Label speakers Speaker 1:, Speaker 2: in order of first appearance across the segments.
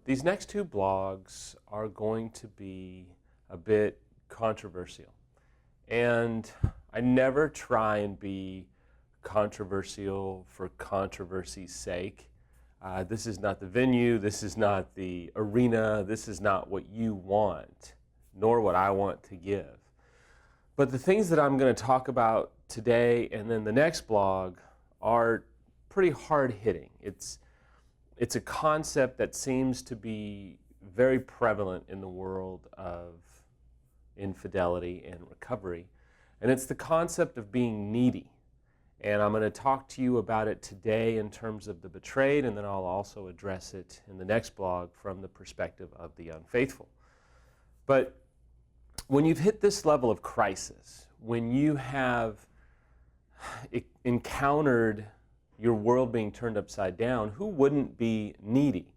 Speaker 1: These next two blogs are going to be a bit controversial. And I never try and be controversial for controversy's sake. This is not the venue, this is not the arena, this is not what you want, nor what I want to give. But the things that I'm going to talk about today and then the next blog are pretty hard-hitting. It's a concept that seems to be very prevalent in the world of infidelity and recovery, and it's the concept of being needy. And I'm going to talk to you about it today in terms of the betrayed, and then I'll also address it in the next blog from the perspective of the unfaithful. But when you've hit this level of crisis, when you have encountered your world being turned upside down, who wouldn't be needy?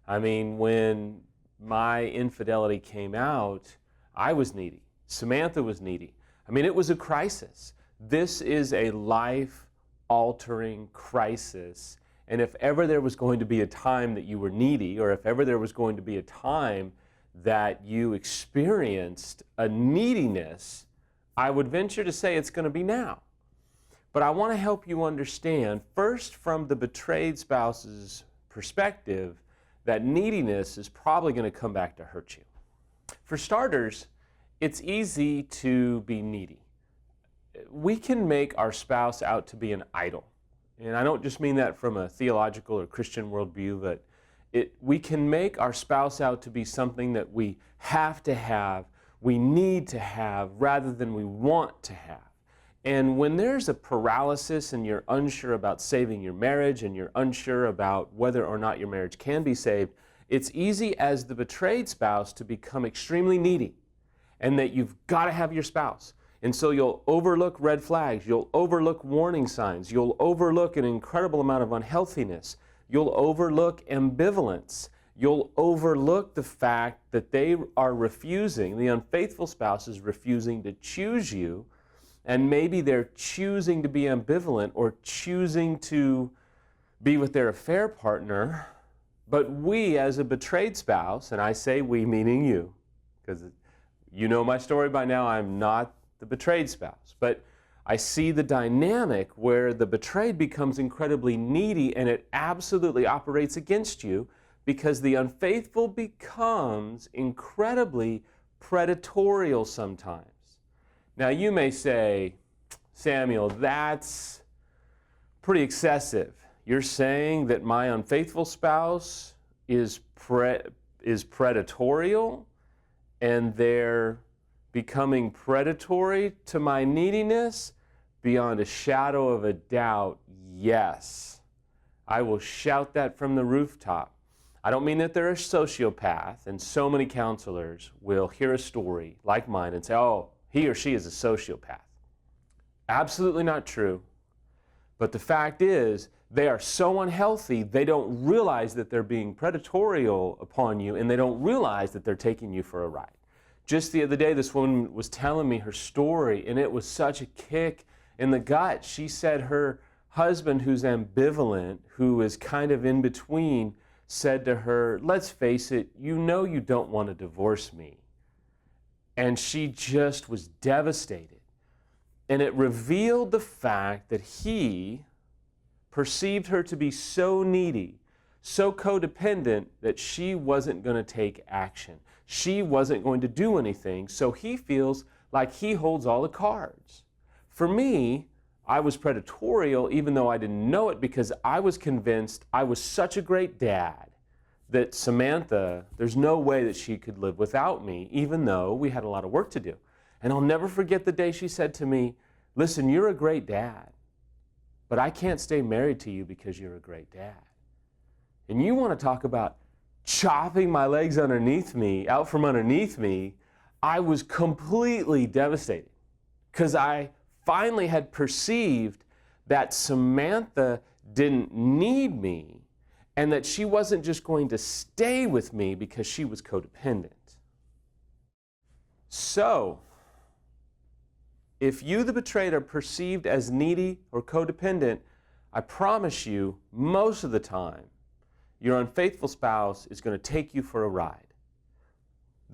Speaker 1: I mean, when my infidelity came out, I was needy. Samantha was needy. I mean, it was a crisis. This is a life-altering crisis. And if ever there was going to be a time that you were needy, or if ever there was going to be a time that you experienced a neediness, I would venture to say it's going to be now. But I want to help you understand, first from the betrayed spouse's perspective, that neediness is probably going to come back to hurt you. For starters, it's easy to be needy. We can make our spouse out to be an idol. And I don't just mean that from a theological or Christian worldview, but we can make our spouse out to be something that we have to have, we need to have, rather than we want to have. And when there's a paralysis and you're unsure about saving your marriage and you're unsure about whether or not your marriage can be saved, it's easy as the betrayed spouse to become extremely needy and that you've got to have your spouse. And so you'll overlook red flags, you'll overlook warning signs, you'll overlook an incredible amount of unhealthiness, you'll overlook ambivalence, you'll overlook the fact that they are refusing, the unfaithful spouse is refusing to choose you, and maybe they're choosing to be ambivalent or choosing to be with their affair partner. But we, as a betrayed spouse, and I say we meaning you, because you know my story by now, I'm not the betrayed spouse. But I see the dynamic where the betrayed becomes incredibly needy and it absolutely operates against you because the unfaithful becomes incredibly predatorial sometimes. Now you may say, Samuel, that's pretty excessive. You're saying that my unfaithful spouse is predatorial and they're becoming predatory to my neediness? Beyond a shadow of a doubt, yes. I will shout that from the rooftop. I don't mean that they're a sociopath, and so many counselors will hear a story like mine and say, oh, he or she is a sociopath. Absolutely not true. But the fact is, they are so unhealthy, they don't realize that they're being predatorial upon you, and they don't realize that they're taking you for a ride. Just the other day, this woman was telling me her story, and it was such a kick in the gut. She said her husband, who's ambivalent, who is kind of in between, said to her, let's face it, you know you don't want to divorce me. And she just was devastated. And it revealed the fact that he perceived her to be so needy, so codependent, that she wasn't going to take action. She wasn't going to do anything, so he feels like he holds all the cards. For me, I was predatorial even though I didn't know it because I was convinced I was such a great dad that Samantha, there's no way that she could live without me, even though we had a lot of work to do. And I'll never forget the day she said to me, listen, you're a great dad, but I can't stay married to you because you're a great dad. And you want to talk about chopping my legs underneath me, out from underneath me, I was completely devastated because I finally had perceived that Samantha didn't need me and that she wasn't just going to stay with me because she was codependent. So, if you, the betrayed, are perceived as needy or codependent, I promise you, most of the time, your unfaithful spouse is going to take you for a ride.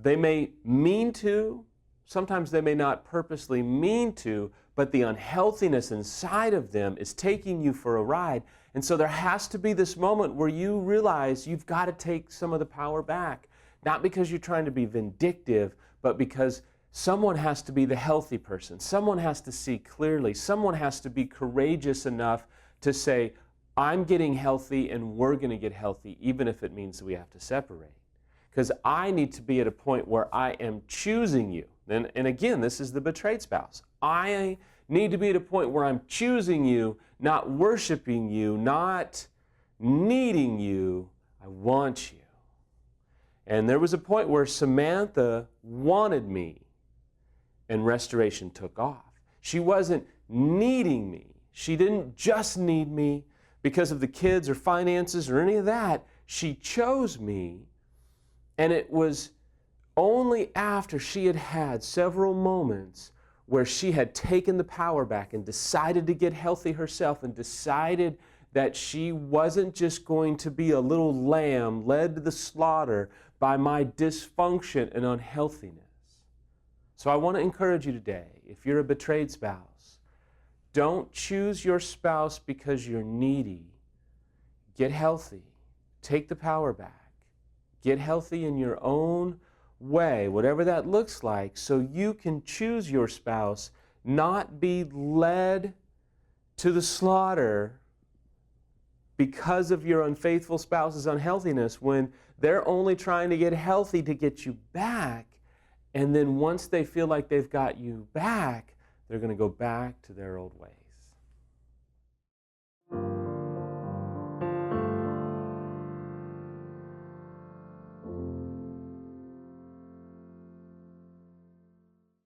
Speaker 1: They may mean to, sometimes they may not purposely mean to, but the unhealthiness inside of them is taking you for a ride. And so there has to be this moment where you realize you've got to take some of the power back. Not because you're trying to be vindictive, but because someone has to be the healthy person. Someone has to see clearly. Someone has to be courageous enough to say, I'm getting healthy and we're going to get healthy, even if it means that we have to separate. Because I need to be at a point where I am choosing you. And again, this is the betrayed spouse. I need to be at a point where I'm choosing you, not worshiping you, not needing you. I want you. And there was a point where Samantha wanted me, and restoration took off. She wasn't needing me. She didn't just need me because of the kids or finances or any of that. She chose me, and it was only after she had had several moments where she had taken the power back and decided to get healthy herself and decided that she wasn't just going to be a little lamb led to the slaughter by my dysfunction and unhealthiness. So I want to encourage you today, if you're a betrayed spouse, don't choose your spouse because you're needy. Get healthy. Take the power back. Get healthy in your own way, whatever that looks like, so you can choose your spouse, not be led to the slaughter because of your unfaithful spouse's unhealthiness when they're only trying to get healthy to get you back. And then once they feel like they've got you back, they're going to go back to their old ways.